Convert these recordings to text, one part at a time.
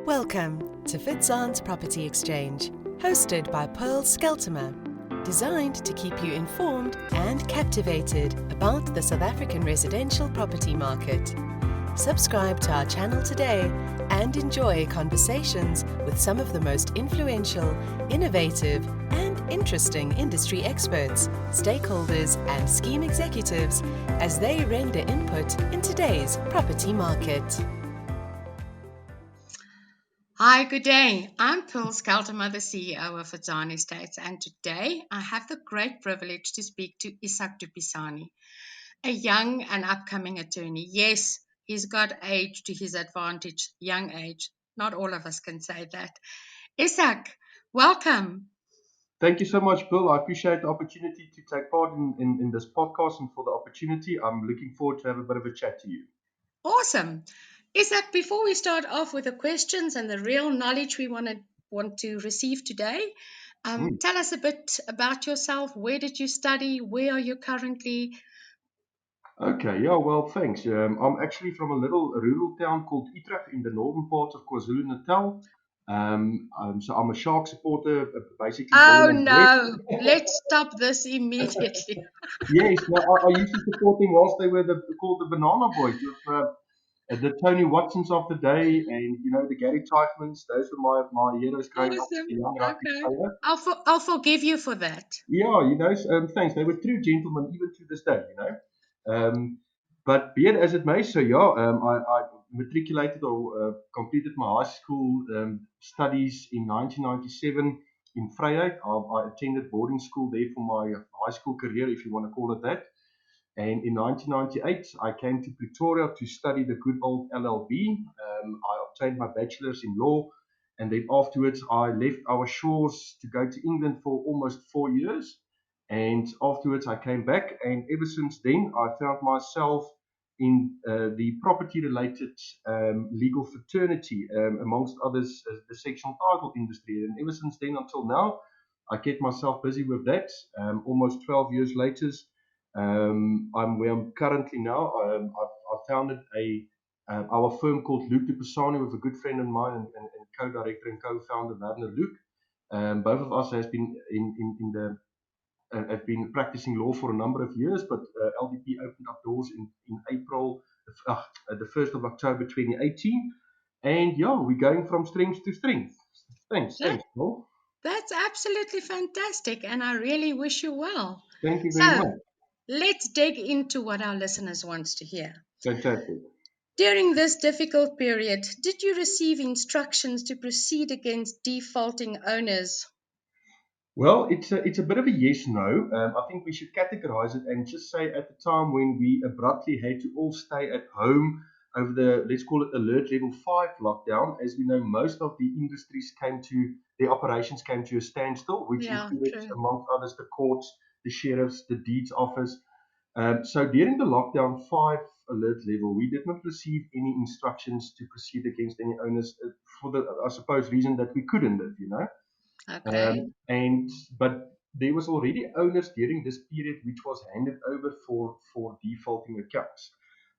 Welcome to Fitzon's Property Exchange, hosted by Scheltema, designed to keep you informed and captivated about the South African residential property market. Subscribe to our channel today and enjoy conversations with some of the most influential, innovative, and interesting industry experts, stakeholders, and scheme executives as they render input in today's property market. Hi, good day. I'm Scheltema, the CEO of Izak Du Pisanie, and today I have the great privilege to speak to Izak Du Pisanie, a young and upcoming attorney. Yes, he's got age to his advantage, young age. Not all of us can say that. Izak, welcome. Thank you so much, Bill. I appreciate the opportunity to take part in this podcast and for the opportunity. I'm looking forward to have a bit of a chat to you. Awesome. Izak, before we start off with the questions and the real knowledge we want to receive today, tell us a bit about yourself. Where did you study? Where are you currently? Okay, yeah, well, thanks. I'm actually from a little rural town called Utrecht in the northern part of KwaZulu-Natal. So I'm a Shark supporter, basically. Oh no, let's stop this immediately. Yes, no, I used to support them whilst they were called the Banana Boys. The Tony Watsons of the day, and the Gary Teichmans. Those were my heroes growing up as a young rugby player. I'll forgive you for that. Yeah, thanks. They were true gentlemen even to this day. But be it as it may, so yeah, I matriculated or completed my high school studies in 1997 in Vryheid. I attended boarding school there for my high school career, if you want to call it that. And in 1998, I came to Pretoria to study the good old LLB. I obtained my bachelor's in law, and then afterwards I left our shores to go to England for almost 4 years. And afterwards I came back, and ever since then I found myself in the property-related legal fraternity, amongst others, the sectional title industry. And ever since then until now, I kept myself busy with that. Almost 12 years later, I'm where I'm currently now. I founded our firm called LDP Attorneys with a good friend of mine and co-director and co-founder Werner Luke. Both of us have been practicing law for a number of years, but LDP opened up doors in April, the 1st of October 2018. And yeah, we're going from strength to strength. Thanks, Paul. That's absolutely fantastic, and I really wish you well. Thank you very much. Let's dig into what our listeners want to hear. Fantastic. During this difficult period, did you receive instructions to proceed against defaulting owners? Well, it's a bit of a yes/no. I think we should categorize it and just say at the time when we abruptly had to all stay at home over the, let's call it, alert level 5 lockdown. As we know, most of the industries their operations came to a standstill, which included, amongst others, the courts, the sheriffs, the deeds office. So during the lockdown 5 alert level, we did not receive any instructions to proceed against any owners for the, I suppose, reason that we couldn't have. Okay. But there was already owners during this period which was handed over for defaulting accounts.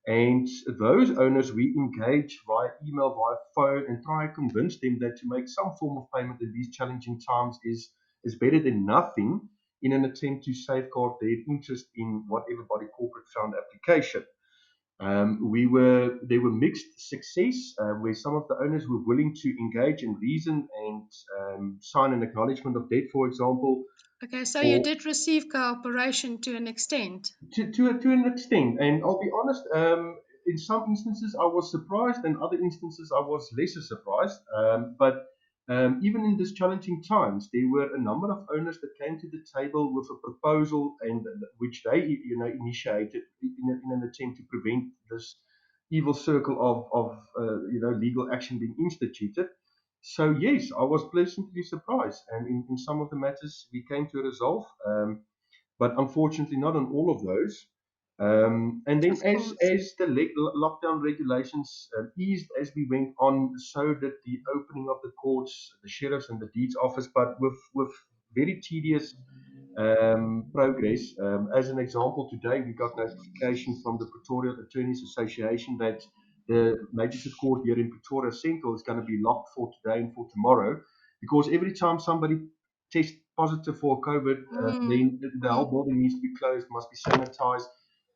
And those owners we engage via email, via phone, and try and convince them that to make some form of payment in these challenging times is better than nothing, in an attempt to safeguard their interest in whatever body corporate found application. There were mixed success, where some of the owners were willing to engage and reason and sign an acknowledgement of debt, for example. Okay, so you did receive cooperation to an extent. To an extent, and I'll be honest, in some instances I was surprised, and other instances I was lesser surprised. But even in these challenging times, there were a number of owners that came to the table with a proposal, and which they initiated in an attempt to prevent this evil circle of legal action being instituted. So yes, I was pleasantly surprised, and in some of the matters we came to a resolve. But unfortunately not on all of those. And then as the lockdown regulations eased as we went on, so did the opening of the courts, the sheriffs and the deeds office, but with very tedious progress. As an example, today we got notification from the Pretoria Attorneys Association that the Magistrate Court here in Pretoria Central is going to be locked for today and for tomorrow, because every time somebody tests positive for COVID, then the whole building needs to be closed, must be sanitized.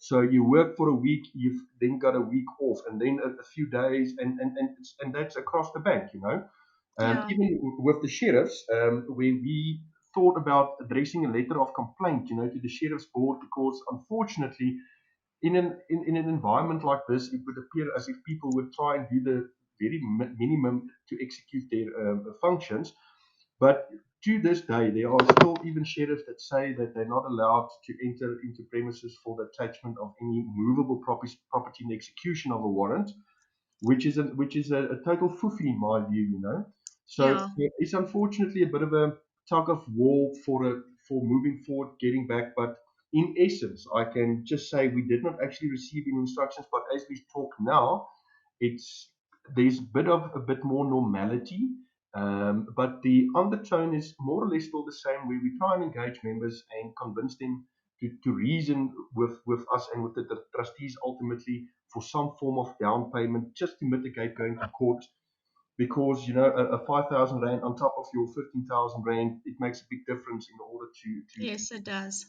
So you work for a week, you've then got a week off, and then a few days, and that's across the bank, you know. Yeah. Even with the sheriffs, where we thought about addressing a letter of complaint, you know, to the sheriff's board, because unfortunately, in an environment like this, it would appear as if people would try and do the very minimum to execute their functions. But to this day, there are still even sheriffs that say that they're not allowed to enter into premises for the attachment of any movable property in the execution of a warrant, which is a total foofy in my view, you know. So Yeah. it's unfortunately a bit of a tug of war for moving forward, getting back. But in essence, I can just say we did not actually receive any instructions. But as we talk now, it's there's a bit more normality. But the undertone is more or less still the same, where we try and engage members and convince them to reason with us and with the trustees ultimately for some form of down payment, just to mitigate going to court. Because you know, a 5,000 rand on top of your 15,000 rand, it makes a big difference in order Yes, it does.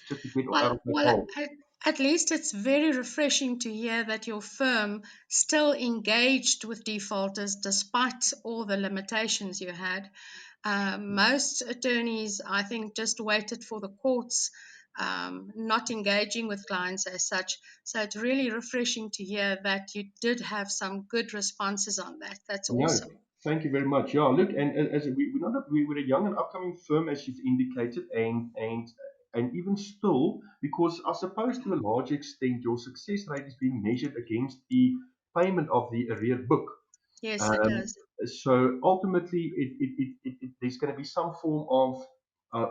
to just to get out Well, of that well, hole. at least it's very refreshing to hear that your firm still engaged with defaulters despite all the limitations you had. Most attorneys, I think, just waited for the courts, not engaging with clients as such. So it's really refreshing to hear that you did have some good responses on that. That's No, awesome. thank you very much. Yeah, look, and as we're a young and upcoming firm, as you've indicated, and even still, because I suppose to a large extent your success rate is being measured against the payment of the arrear book. Yes, it Um, does. so ultimately, there's going to be some form of,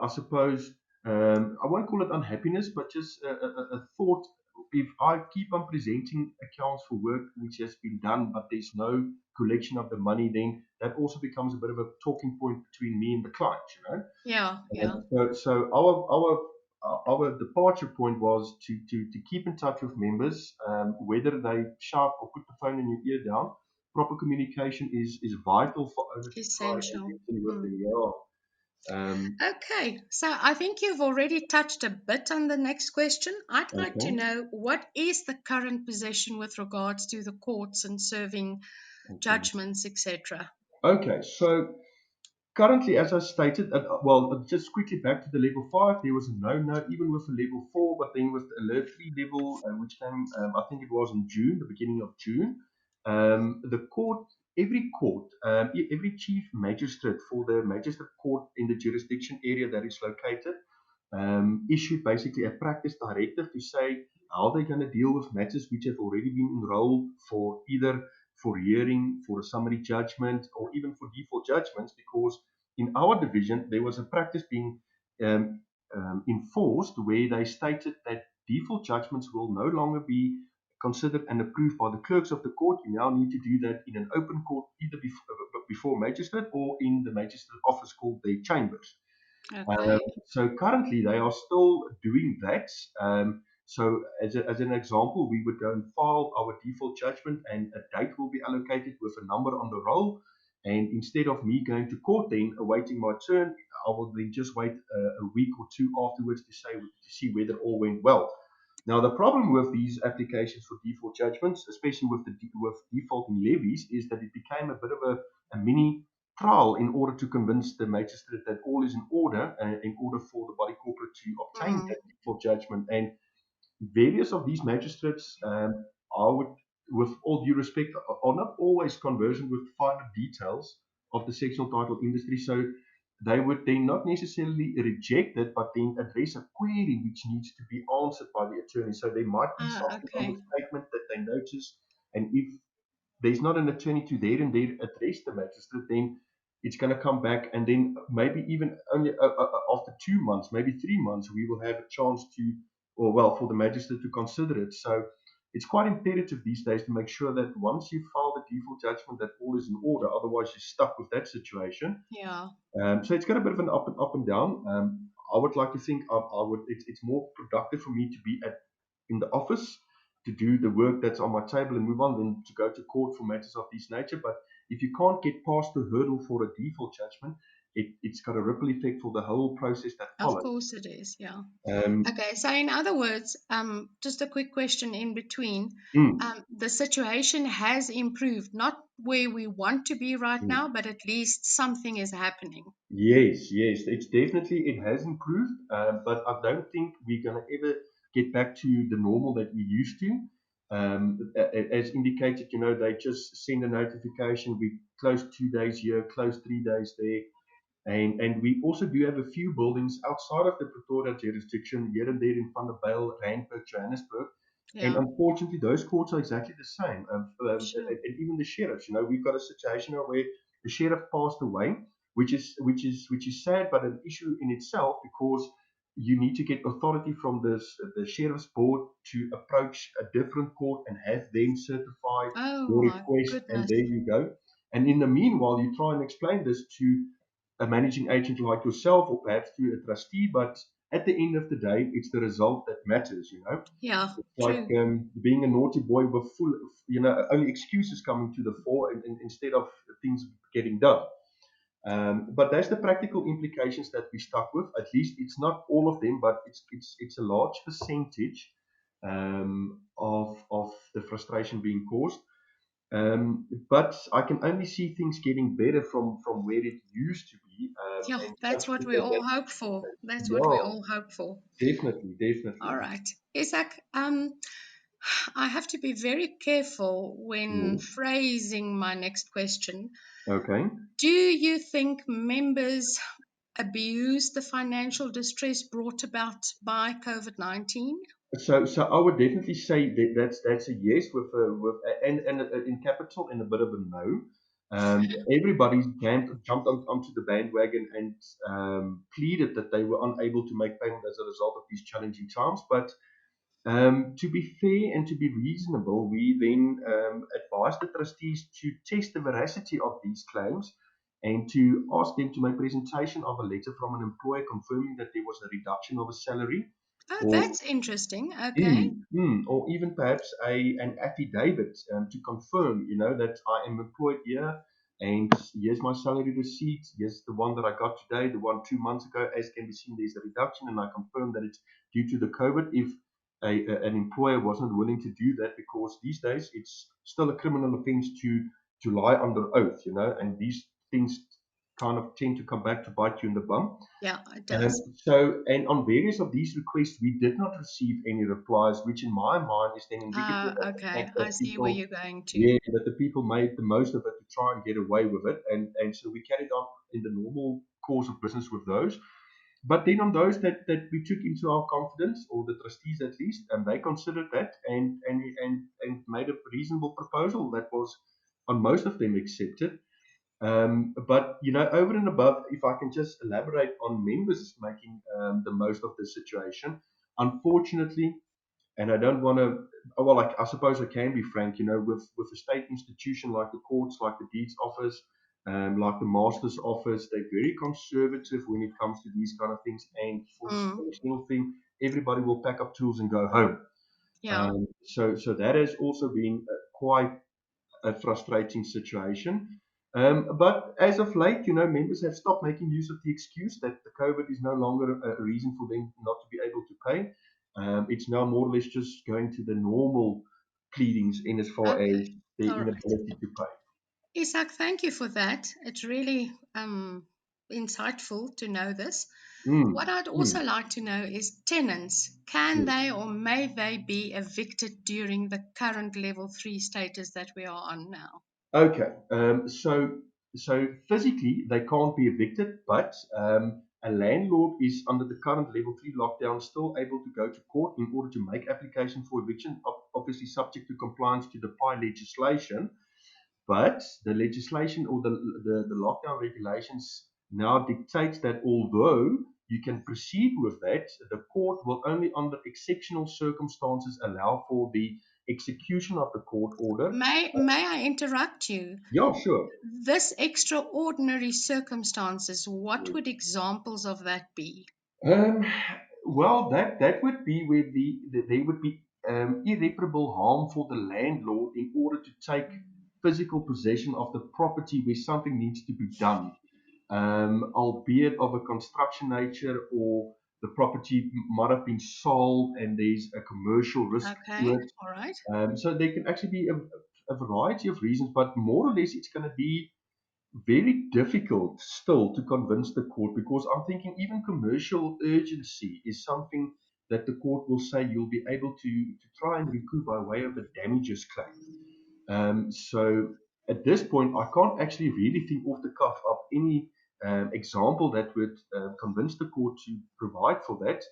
I suppose, I won't call it unhappiness, but just a thought. If I keep on presenting accounts for work which has been done, but there's no collection of the money, then that also becomes a bit of a talking point between me and the client, you know. Yeah, yeah. So our departure point was to keep in touch with members, whether they shout or put the phone in your ear down. Proper communication is vital for us to try and Essential. reason with Mm. them. Yeah. Okay, so I think you've already touched a bit on the next question. I'd like to Okay. know what is the current position with regards to the courts and serving Okay. judgments, etc. Okay. So currently, as I stated, just quickly back to the level 5, there was a no, even with a level 4, but then with the alert 3 level, which came, I think it was in June, the beginning of June, the court, every chief magistrate for the magistrate court in the jurisdiction area that is located, issued basically a practice directive to say how they're going to deal with matters which have already been enrolled for either for hearing, for a summary judgment, or even for default judgments, because in our division there was a practice being um, enforced where they stated that default judgments will no longer be considered and approved by the clerks of the court. You now need to do that in an open court, either before magistrate or in the magistrate office called their chambers. Okay. So currently they are still doing that. So as an example, we would go and file our default judgment, and a date will be allocated with a number on the roll. And instead of me going to court then awaiting my turn, I will then just wait a week or two afterwards to see whether all went well. Now the problem with these applications for default judgments, especially with defaulting levies, is that it became a bit of a mini trial in order to convince the magistrate that all is in order, in order for the body corporate to obtain Mm. that default judgment. And various of these magistrates, I would, with all due respect, are not always conversant with finer details of the sectional title industry. So they would then not necessarily reject it, but then address a query which needs to be answered by the attorney. So there might be Ah, something on the okay. statement that they notice, and if there's not an attorney to there and there address the magistrate, then it's going to come back, and then maybe even only after 2 months, maybe 3 months, we will have a chance to, or well, for the magistrate to consider it. So it's quite imperative these days to make sure that once you file the default judgment, that all is in order. Otherwise, you're stuck with that situation. Yeah. So it's got a bit of an up and down. I would like to think I would. It's more productive for me to be in the office to do the work that's on my table and move on than to go to court for matters of this nature. But if you can't get past the hurdle for a default judgment, it's got a ripple effect for the whole process that Of follows. course it is, yeah. Um, Okay, so in other words, just a quick question in between. mm, The situation has improved, not where we want to be right mm. now, but at least something is happening. Yes, yes, it's definitely it has improved, but I don't think we're gonna ever get back to the normal that we used to. As indicated, they just send a notification. We close 2 days here, close 3 days there, and we also do have a few buildings outside of the Pretoria jurisdiction, here and there in Vanderbijl, Randburg, Johannesburg. And Yeah, unfortunately, those courts are exactly the same. sure. And even the sheriffs, we've got a situation where the sheriff passed away, which is sad, but an issue in itself because you need to get authority from the sheriff's board to approach a different court and have them certify Oh your my request, and goodness. there you go. And in the meanwhile, you try and explain this to a managing agent like yourself or perhaps to a trustee, but at the end of the day, it's the result that matters. Yeah, It's like true. being a naughty boy with only excuses coming to the fore instead of things getting done. But that's the practical implications that we stuck with. At least it's not all of them, but it's a large percentage of the frustration being caused. But I can only see things getting better from where it used to be, Yeah, and that's just what hope we that all that hope for. That's what we yeah, all hope for. definitely, All definitely. right. Isaac, I have to be very careful when Mm. phrasing my next question. Okay. Do you think members abuse the financial distress brought about by COVID-19? So I would definitely say that that's a yes and in capital and a bit of a no. Everybody jumped onto the bandwagon and pleaded that they were unable to make payment as a result of these challenging times. But to be fair and to be reasonable, we then advised the trustees to test the veracity of these claims and to ask them to make presentation of a letter from an employer confirming that there was a reduction of a salary Oh, or that's interesting. Okay. or even perhaps an affidavit to confirm, that I am employed here and here's my salary receipt. Here's the one that I got today, the one 2 months ago. As can be seen, there's a reduction, and I confirm that it's due to the COVID. If an employer wasn't willing to do that, because these days it's still a criminal offence to lie under oath, and these things kind of tend to come back to bite you in the bum. Yeah, it Um, does. and on various of these requests, we did not receive any replies, which in my mind is then indicative of the Okay. fact I that see where people, you're going to. yeah, that the people made the most of it to try and get away with it. And so we carried on in the normal course of business with those. But then on those that we took into our confidence, or the trustees at least, and they considered that and made a reasonable proposal that was on most of them accepted. But over and above, if I can just elaborate on members making the most of the situation, unfortunately, and I don't want to. Well, like, I suppose I can be frank. With a state institution like the courts, like the deeds office, like the master's office, they're very conservative when it comes to these kind of things. And for this Mm, personal thing, everybody will pack up tools and go home. yeah. So that has also been quite a frustrating situation. But as of late, members have stopped making use of the excuse that the COVID is no longer a reason for them not to be able to pay. It's now more or less just going to the normal pleadings in as far as Okay. their All right. inability to pay. Isaac, thank you for that. It's really insightful to know this. What Mm, I'd also mm, like to know is tenants, can yes. they or may they be evicted during the current level 3 status that we are on now? Okay. So physically they can't be evicted, but a landlord is under the current level 3 lockdown still able to go to court in order to make application for eviction, obviously subject to compliance to the PI legislation. But the legislation or the lockdown regulations now dictates that although you can proceed with that, the court will only under exceptional circumstances allow for the execution of the court order. May I interrupt you? Yeah, sure. This extraordinary circumstances, what would examples of that be? Um, well, that would be where there would be. irreparable harm for the landlord in order to take physical possession of the property where something needs to be done, albeit of a construction nature, or the property might have been sold and there's a commercial risk to Okay. it. All right. So there can actually be a variety of reasons, but more or less it's going to be very difficult still to convince the court, because I'm thinking even commercial urgency is something that the court will say you'll be able to try and recoup by way of a damages claim. So at this point, I can't actually really think off the cuff of any example that would convince the court to provide for that.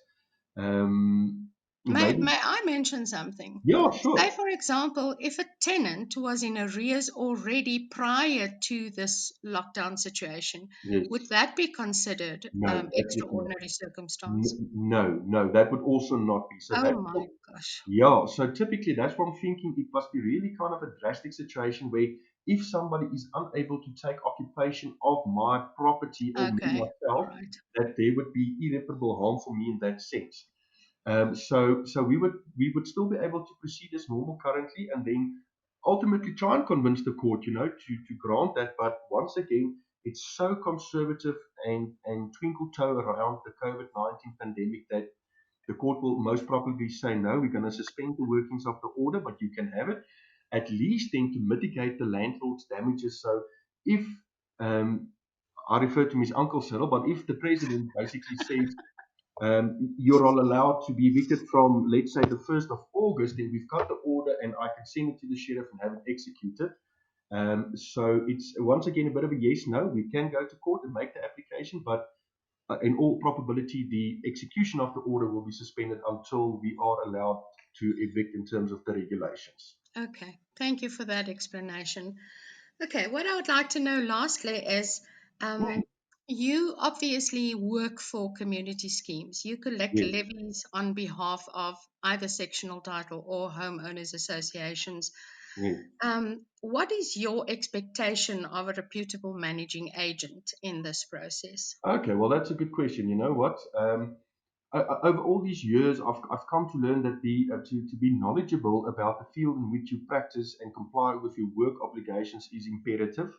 Um, May, maybe, may I mention something? yeah, Say, sure. for example, if a tenant was in arrears already prior to this lockdown situation, Yes. would that be considered No, that would not. extraordinary circumstance? No, that would also not be. So Oh that, my gosh. yeah, so typically that's what I'm thinking. It must be really kind of a drastic situation where if somebody is unable to take occupation of my property or me Okay. All myself, right. that there would be irreparable harm for me in that sense. So we would still be able to proceed as normal currently, and then ultimately try and convince the court, to grant that. But once again, it's so conservative and twinkle toe around the COVID-19 pandemic that the court will most probably say, no, we're going to suspend the workings of the order, but you can have it, at least then to mitigate the landlord's damages. So if, I refer to his uncle Cyril, but if the president basically says, you're all allowed to be evicted from, let's say, the 1st of August, then we've got the order and I can send it to the sheriff and have it executed. So it's once again a bit of a yes, no. We can go to court and make the application, but in all probability, the execution of the order will be suspended until we are allowed to evict in terms of the regulations. Okay. Thank you for that explanation. Okay. What I would like to know lastly is Hmm. um, you obviously work for community schemes. You collect Yes, levies on behalf of either sectional title or homeowners associations. yes. What is your expectation of a reputable managing agent in this process? Okay, well, that's a good question. You know what? Over all these years, I've come to learn that to be knowledgeable about the field in which you practice and comply with your work obligations is imperative.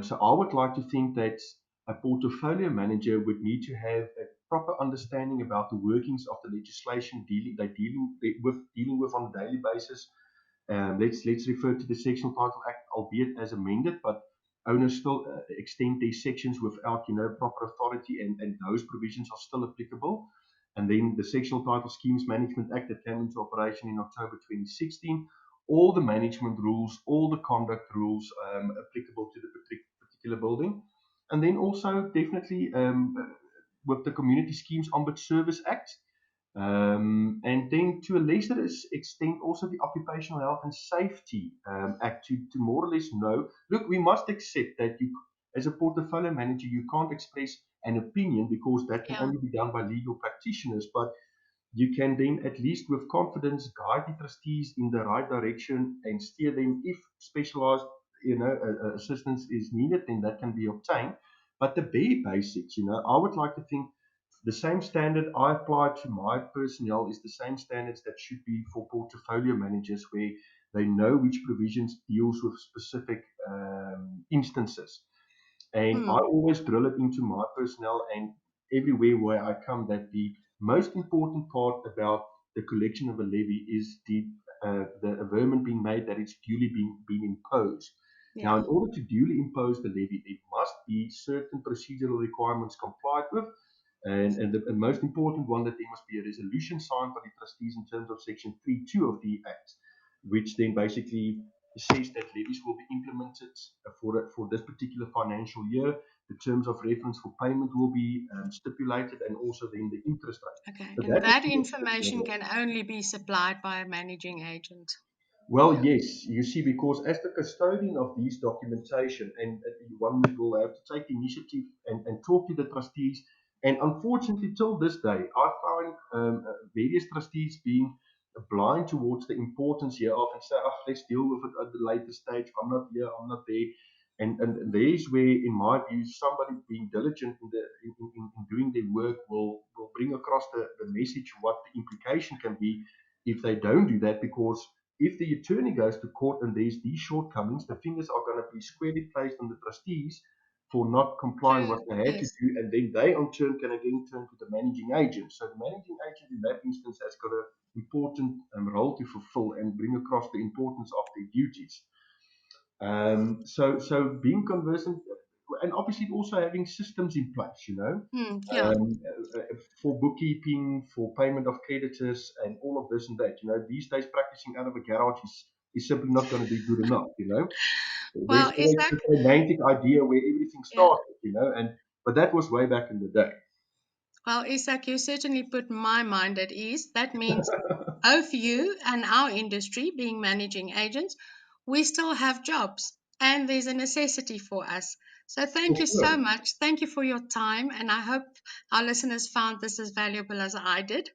So I would like to think that a portfolio manager would need to have a proper understanding about the workings of the legislation dealing with on a daily basis. Let's refer to the Sectional Title Act, albeit as amended, but owners still extend these sections without, proper authority, and those provisions are still applicable. And then the Sectional Title Schemes Management Act that came into operation in October 2016, all the management rules, all the conduct rules applicable to the particular building. And then also definitely with the Community Schemes Ombud Service Act, and then to a lesser extent, also the Occupational Health and Safety Act, to more or less know, look, we must accept that you, as a portfolio manager, you can't express an opinion because that can Yeah. only be done by legal practitioners, but you can then at least with confidence guide the trustees in the right direction and steer them if specialized, assistance is needed, then that can be obtained. But the bare basics, I would like to think the same standard I apply to my personnel is the same standards that should be for portfolio managers, where they know which provisions deals with specific instances. And I Hmm. always drill it into my personnel and everywhere where I come that the most important part about the collection of a levy is the averment being made that it's duly been imposed. Now, Yeah. in order to duly impose the levy, there must be certain procedural requirements complied with, and the most important one, that there must be a resolution signed by the trustees in terms of Section 3.2 of the Act, which then basically says that levies will be implemented for this particular financial year. The terms of reference for payment will be stipulated, and also then the interest rate. Okay. So And that would that be the first information level. can only be supplied by a managing agent. Well, yes, you see, because as the custodian of these documentation, and one will have to take the initiative and talk to the trustees. And unfortunately, till this day, I find various trustees being blind towards the importance here of, and say, oh, let's deal with it at the later stage. I'm not here, I'm not there. And there's where, in my view, somebody being diligent in doing their work will bring across the message, what the implication can be if they don't do that, because if the attorney goes to court and there's these shortcomings, the fingers are going to be squarely placed on the trustees for not complying what they had to Yes. do, and then they on turn can again turn to the managing agent. So the managing agent in that instance has got an important role to fulfill and bring across the importance of their duties. So being conversant, and obviously also having systems in place, Yeah. for bookkeeping, for payment of creditors, and all of this and that. These days practicing out of a garage is simply not going to be good enough. There's Well, always Isaac, this romantic idea where everything yeah. started, but that was way back in the day. Well, Isaac, you certainly put my mind at ease. That means both you and our industry, being managing agents, we still have jobs and there's a necessity for us. So For thank you so sure. much. Thank you for your time. And I hope our listeners found this as valuable as I did.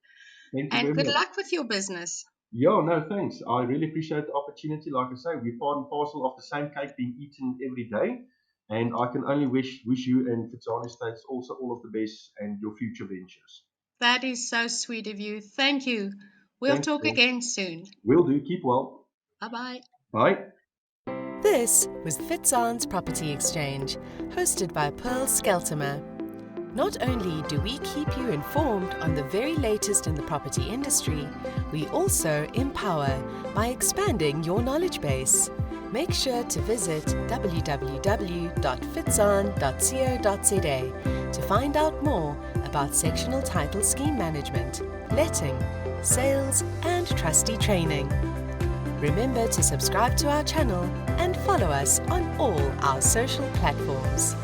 Thank you And very good much. luck with your business. Yeah, no, thanks. I really appreciate the opportunity. Like I say, we're part and parcel of the same cake being eaten every day. And I can only wish you and Fitsani States also all of the best and your future ventures. That is so sweet of you. Thank you. We'll Thanks, talk Paul. again soon. Will do. Keep well. Bye bye. Bye. This was Fitzan's Property Exchange, hosted by Pearl Scheltema. Not only do we keep you informed on the very latest in the property industry, we also empower by expanding your knowledge base. Make sure to visit www.fitzan.co.za to find out more about sectional title scheme management, letting, sales, and trustee training. Remember to subscribe to our channel and follow us on all our social platforms.